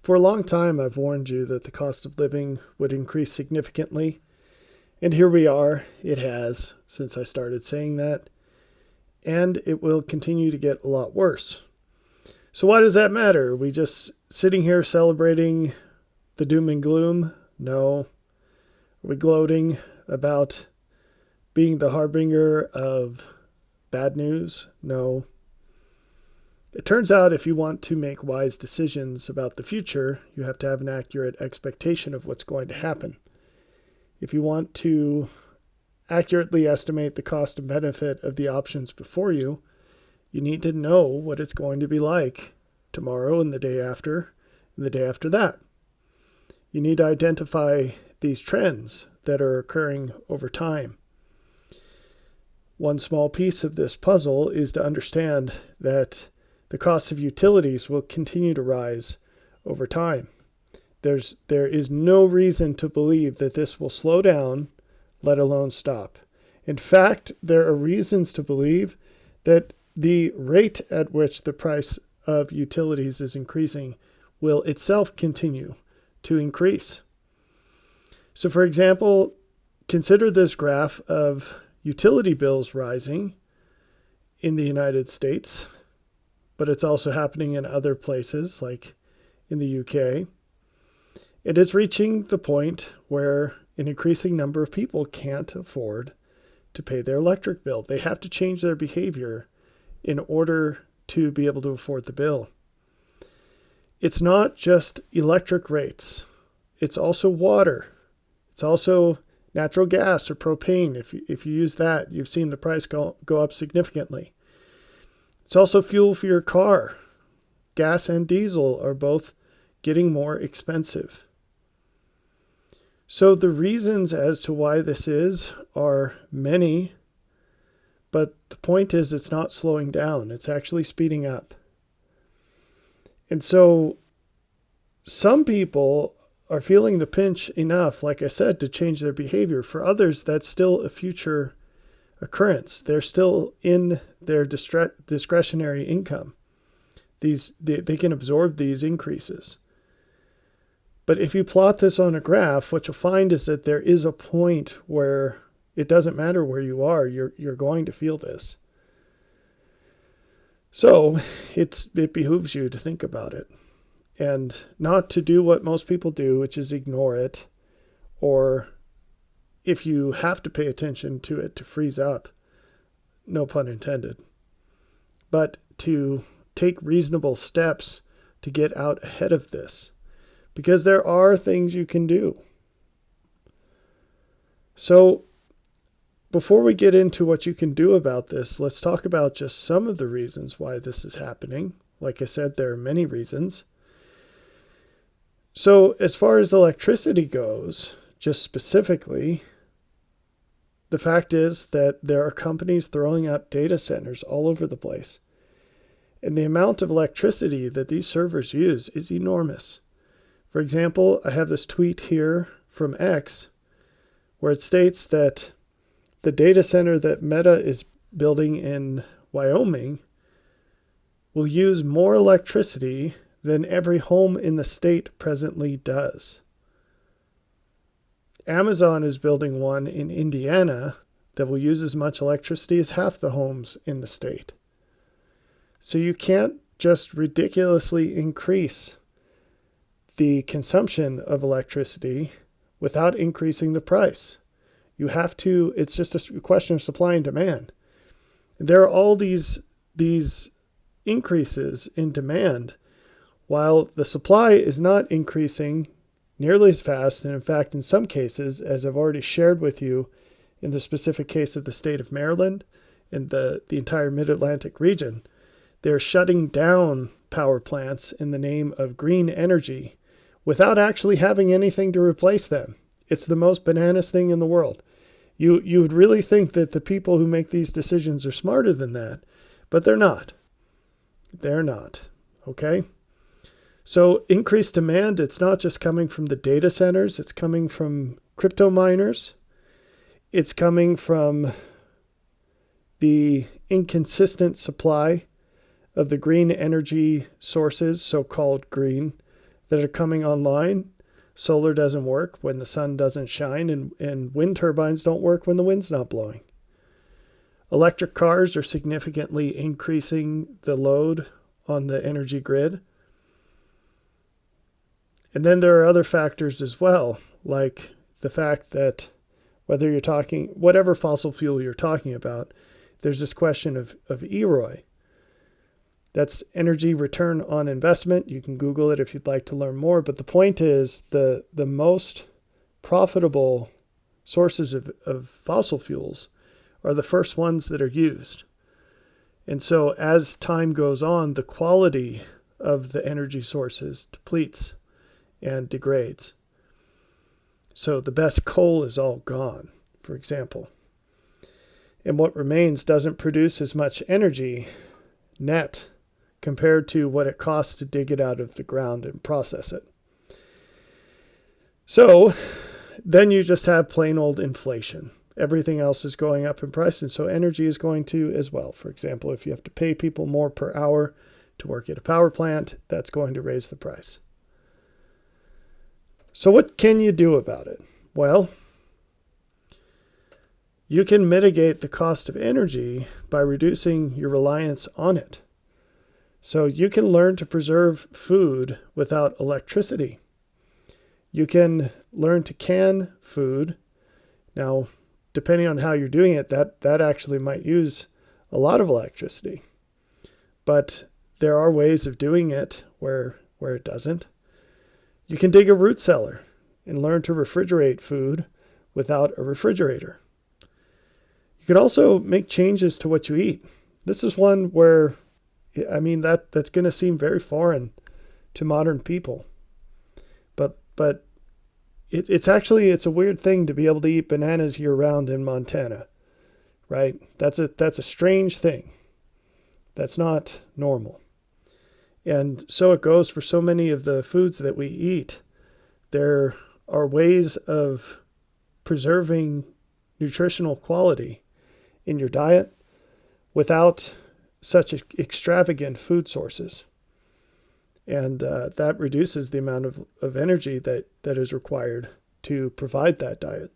For a long time, I've warned you that the cost of living would increase significantly. And here we are. It has, since I started saying that. And it will continue to get a lot worse. So why does that matter? Are we just sitting here celebrating the doom and gloom? No. Are we gloating about being the harbinger of bad news? No. It turns out if you want to make wise decisions about the future, you have to have an accurate expectation of what's going to happen. If you want to accurately estimate the cost and benefit of the options before you, you need to know what it's going to be like tomorrow and the day after and the day after that. You need to identify these trends that are occurring over time. One small piece of this puzzle is to understand that the cost of utilities will continue to rise over time. There is no reason to believe that this will slow down, let alone stop. In fact, there are reasons to believe that the rate at which the price of utilities is increasing will itself continue to increase. So, for example, consider this graph of utility bills rising in the United States, but it's also happening in other places like in the UK. It is reaching the point where an increasing number of people can't afford to pay their electric bill. They have to change their behavior in order to be able to afford the bill. It's not just electric rates. It's also water. It's also natural gas or propane. If you use that, you've seen the price go up significantly. It's also fuel for your car. Gas and diesel are both getting more expensive. So the reasons as to why this is are many, but the point is it's not slowing down. It's actually speeding up. And so some people are feeling the pinch enough, like I said, to change their behavior. For others, that's still a future occurrence. They're still in their discretionary income. They can absorb these increases. But if you plot this on a graph, what you'll find is that there is a point where it doesn't matter where you are, you're going to feel this. So it behooves you to think about it and not to do what most people do, which is ignore it, or if you have to pay attention to it, to freeze up, no pun intended, but to take reasonable steps to get out ahead of this, because there are things you can do. So before we get into what you can do about this, let's talk about just some of the reasons why this is happening. Like I said, there are many reasons. So as far as electricity goes, just specifically, the fact is that there are companies throwing up data centers all over the place. And the amount of electricity that these servers use is enormous. For example, I have this tweet here from X where it states that the data center that Meta is building in Wyoming will use more electricity than every home in the state presently does. Amazon is building one in Indiana that will use as much electricity as half the homes in the state. So you can't just ridiculously increase the consumption of electricity without increasing the price. You have to, it's just a question of supply and demand. There are all these increases in demand while the supply is not increasing nearly as fast. And in fact, in some cases, as I've already shared with you in the specific case of the state of Maryland and the entire mid-Atlantic region, they're shutting down power plants in the name of green energy without actually having anything to replace them. It's the most bananas thing in the world. You would really think that the people who make these decisions are smarter than that, but they're not. They're not. Okay? So increased demand, it's not just coming from the data centers, it's coming from crypto miners. It's coming from the inconsistent supply of the green energy sources, so-called green, that are coming online. Solar doesn't work when the sun doesn't shine, and wind turbines don't work when the wind's not blowing. Electric cars are significantly increasing the load on the energy grid. And then there are other factors as well, like the fact that whatever fossil fuel you're talking about, there's this question of EROI. That's energy return on investment. You can Google it if you'd like to learn more. But the point is the most profitable sources of fossil fuels are the first ones that are used. And so as time goes on, the quality of the energy sources depletes and degrades. So the best coal is all gone, for example. And what remains doesn't produce as much energy net compared to what it costs to dig it out of the ground and process it. So then you just have plain old inflation. Everything else is going up in price, and so energy is going to as well. For example, if you have to pay people more per hour to work at a power plant, that's going to raise the price. So what can you do about it? Well, you can mitigate the cost of energy by reducing your reliance on it. So you can learn to preserve food without electricity. You can learn to can food. Now, depending on how you're doing it, that actually might use a lot of electricity. But there are ways of doing it where it doesn't. You can dig a root cellar and learn to refrigerate food without a refrigerator. You could also make changes to what you eat. This is one where, that's going to seem very foreign to modern people. But it's a weird thing to be able to eat bananas year-round in Montana, right? That's a strange thing. That's not normal. And so it goes for so many of the foods that we eat. There are ways of preserving nutritional quality in your diet without such extravagant food sources. And that reduces the amount of energy that is required to provide that diet.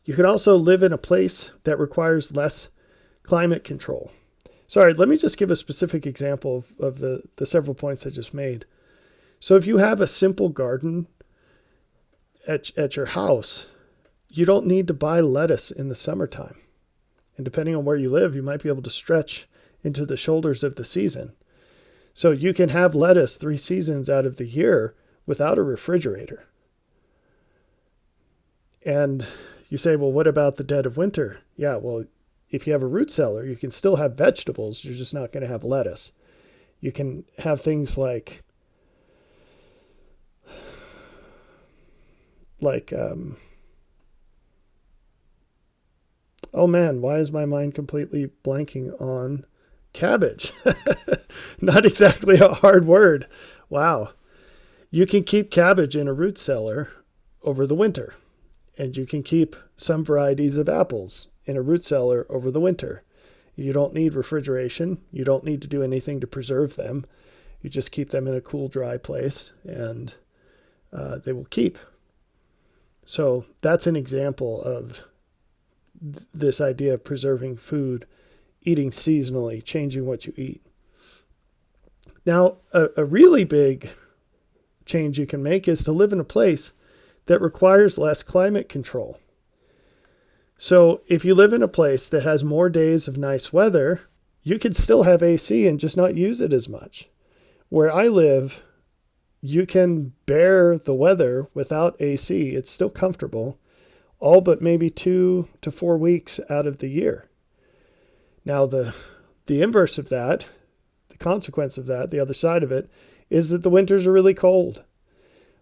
You can also live in a place that requires less climate control. Sorry, let me just give a specific example of the several points I just made. So if you have a simple garden at your house, you don't need to buy lettuce in the summertime. And depending on where you live, you might be able to stretch into the shoulders of the season. So you can have lettuce 3 seasons out of the year without a refrigerator. And you say, well, what about the dead of winter? Yeah, well, if you have a root cellar, you can still have vegetables. You're just not going to have lettuce. You can have things like oh man, why is my mind completely blanking on cabbage? Not exactly a hard word. Wow. You can keep cabbage in a root cellar over the winter. And you can keep some varieties of apples in a root cellar over the winter. You don't need refrigeration. You don't need to do anything to preserve them. You just keep them in a cool, dry place, and they will keep. So that's an example of this idea of preserving food, eating seasonally, changing what you eat. Now, a really big change you can make is to live in a place that requires less climate control. So if you live in a place that has more days of nice weather, you could still have AC and just not use it as much. Where I live, you can bear the weather without AC. It's still comfortable, all but maybe 2 to 4 weeks out of the year. Now, the inverse of that, the consequence of that, the other side of it, is that the winters are really cold.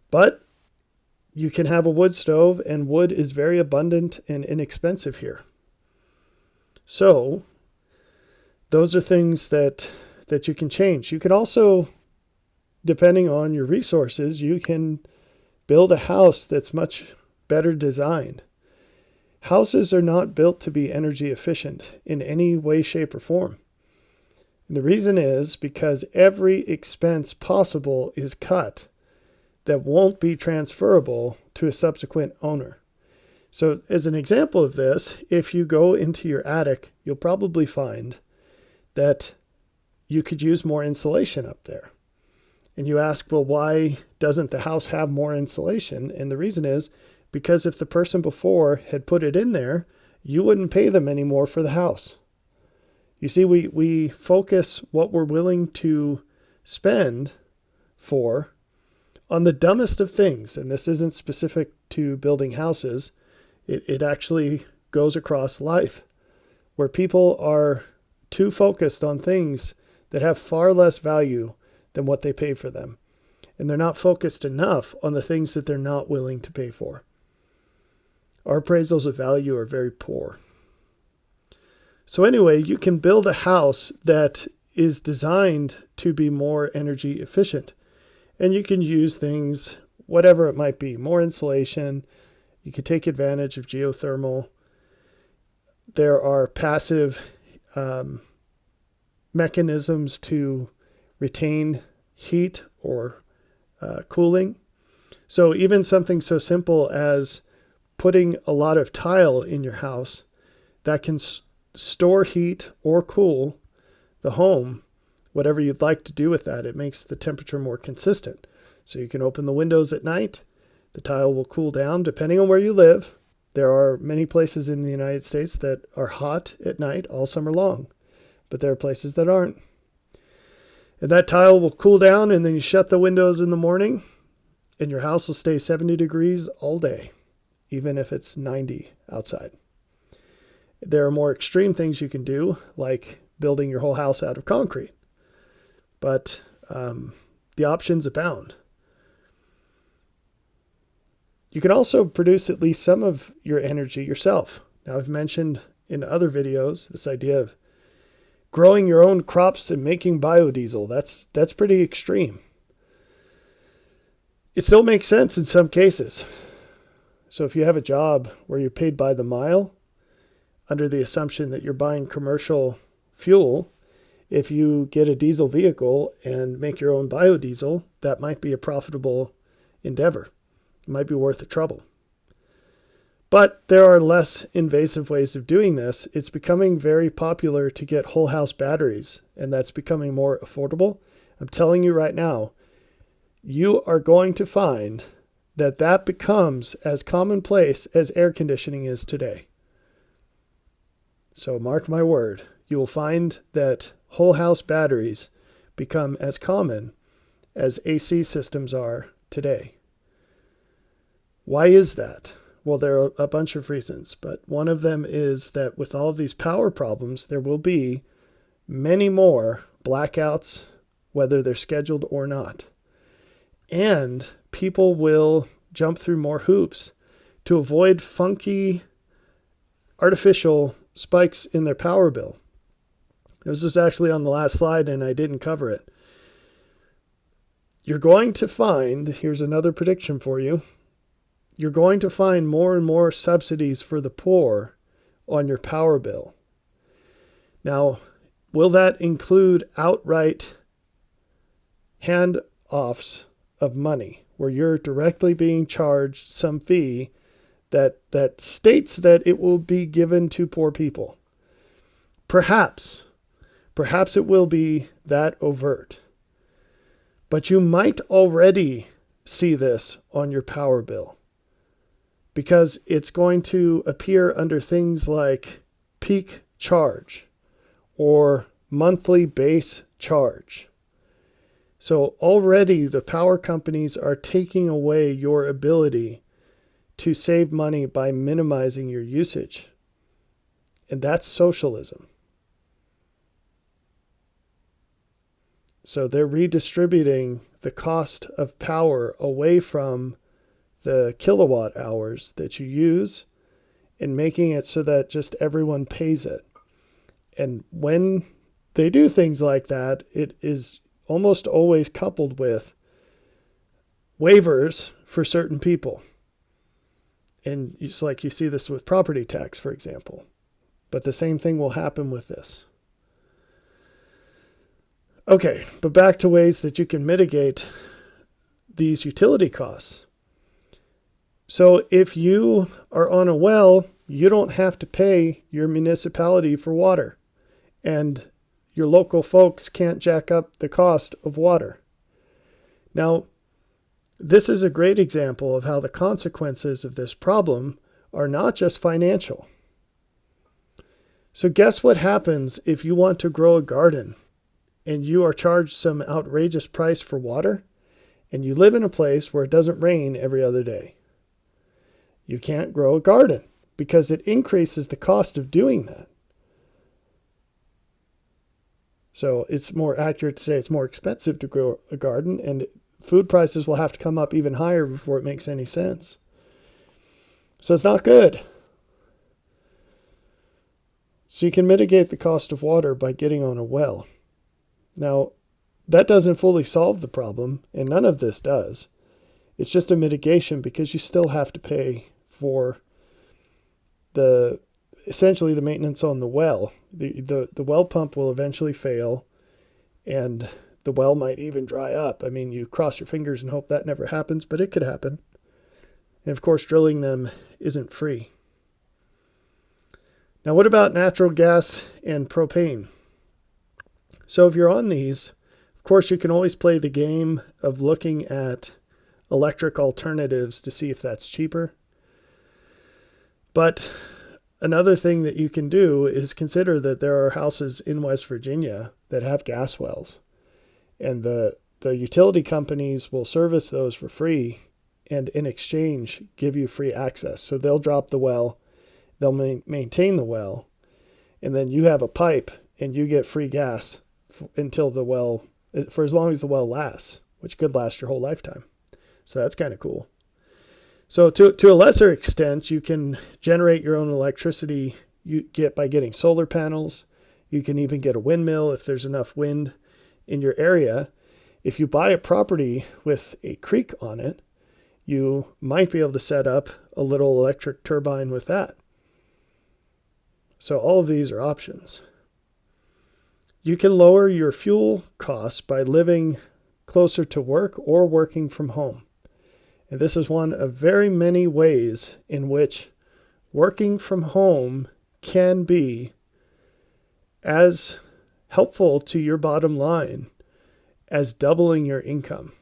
But you can have a wood stove, and wood is very abundant and inexpensive here. So those are things that you can change. You can also, depending on your resources, you can build a house that's much better designed. Houses are not built to be energy efficient in any way, shape, or form. And the reason is because every expense possible is cut that won't be transferable to a subsequent owner. So as an example of this, if you go into your attic, you'll probably find that you could use more insulation up there. And you ask, well, why doesn't the house have more insulation? And the reason is because if the person before had put it in there, you wouldn't pay them anymore for the house. You see, we focus what we're willing to spend for on the dumbest of things. And this isn't specific to building houses. It actually goes across life, where people are too focused on things that have far less value than what they pay for them. And they're not focused enough on the things that they're not willing to pay for. Our appraisals of value are very poor. So anyway, you can build a house that is designed to be more energy efficient. And you can use things, whatever it might be, more insulation. You can take advantage of geothermal. There are passive mechanisms to retain heat or cooling. So even something so simple as putting a lot of tile in your house that can store heat or cool the home, whatever you'd like to do with that, it makes the temperature more consistent. So you can open the windows at night. The tile will cool down depending on where you live. There are many places in the United States that are hot at night all summer long, but there are places that aren't. And that tile will cool down, and then you shut the windows in the morning, and your house will stay 70 degrees all day, even if it's 90 outside. There are more extreme things you can do, like building your whole house out of concrete. But the options abound. You can also produce at least some of your energy yourself. Now, I've mentioned in other videos this idea of growing your own crops and making biodiesel. That's pretty extreme. It still makes sense in some cases. So if you have a job where you're paid by the mile, under the assumption that you're buying commercial fuel, if you get a diesel vehicle and make your own biodiesel, that might be a profitable endeavor. It might be worth the trouble. But there are less invasive ways of doing this. It's becoming very popular to get whole house batteries, and that's becoming more affordable. I'm telling you right now, you are going to find that that becomes as commonplace as air conditioning is today. So mark my word, you will find that whole house batteries become as common as AC systems are today. Why is that? Well, there are a bunch of reasons, but one of them is that with all of these power problems, there will be many more blackouts, whether they're scheduled or not. And people will jump through more hoops to avoid funky, artificial spikes in their power bill. This was actually on the last slide, and I didn't cover it. You're going to find, here's another prediction for you, you're going to find more and more subsidies for the poor on your power bill. Now, will that include outright hand-offs of money, where you're directly being charged some fee that states that it will be given to poor people? Perhaps it will be that overt. But you might already see this on your power bill, because it's going to appear under things like peak charge or monthly base charge. So already the power companies are taking away your ability to save money by minimizing your usage. And that's socialism. So they're redistributing the cost of power away from the kilowatt hours that you use and making it so that just everyone pays it. And when they do things like that, it is almost always coupled with waivers for certain people. And it's like you see this with property tax, for example. But the same thing will happen with this. Okay, but back to ways that you can mitigate these utility costs. So if you are on a well, you don't have to pay your municipality for water, and your local folks can't jack up the cost of water. Now, this is a great example of how the consequences of this problem are not just financial. So guess what happens if you want to grow a garden and you are charged some outrageous price for water, and you live in a place where it doesn't rain every other day? You can't grow a garden because it increases the cost of doing that. So it's more accurate to say it's more expensive to grow a garden, and food prices will have to come up even higher before it makes any sense. So it's not good. So you can mitigate the cost of water by getting on a well. Now, that doesn't fully solve the problem, and none of this does. It's just a mitigation because you still have to pay for essentially the maintenance on the well. The well pump will eventually fail, and the well might even dry up. I mean, you cross your fingers and hope that never happens, but it could happen. And of course, drilling them isn't free. Now, what about natural gas and propane? So if you're on these, of course, you can always play the game of looking at electric alternatives to see if that's cheaper. But another thing that you can do is consider that there are houses in West Virginia that have gas wells, and the utility companies will service those for free and in exchange give you free access. So they'll drop the well, they'll maintain the well, and then you have a pipe and you get free gas until the well, for as long as the well lasts, which could last your whole lifetime. So that's kind of cool. So to a lesser extent, you can generate your own electricity you get by getting solar panels. You can even get a windmill if there's enough wind in your area. If you buy a property with a creek on it, you might be able to set up a little electric turbine with that. So all of these are options. You can lower your fuel costs by living closer to work or working from home. And this is one of very many ways in which working from home can be as helpful to your bottom line as doubling your income.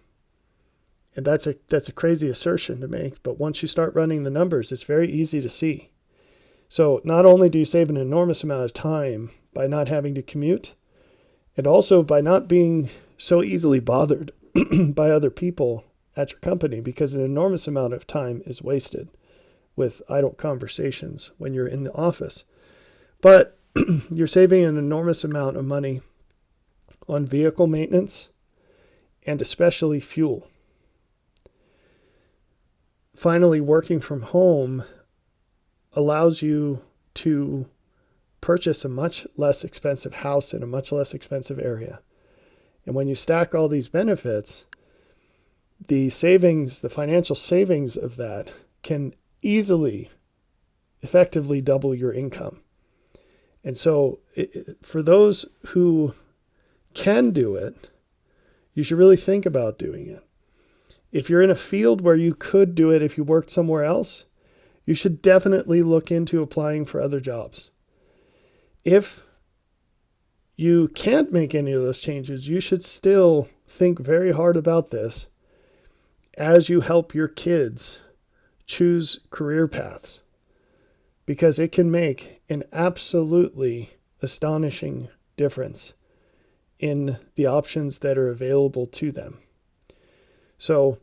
And that's a crazy assertion to make, but once you start running the numbers, it's very easy to see. So not only do you save an enormous amount of time by not having to commute, and also by not being so easily bothered by other people at your company, because an enormous amount of time is wasted with idle conversations when you're in the office. But you're saving an enormous amount of money on vehicle maintenance and especially fuel. Finally, working from home allows you to purchase a much less expensive house in a much less expensive area. And when you stack all these benefits, the savings, the financial savings of that can easily, effectively double your income. And so for those who can do it, you should really think about doing it. If you're in a field where you could do it if you worked somewhere else, you should definitely look into applying for other jobs. If you can't make any of those changes, you should still think very hard about this as you help your kids choose career paths, because it can make an absolutely astonishing difference in the options that are available to them. So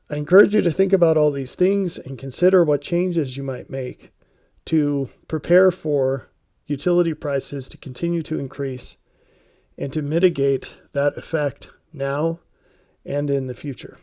I encourage you to think about all these things and consider what changes you might make to prepare for utility prices to continue to increase and to mitigate that effect now and in the future.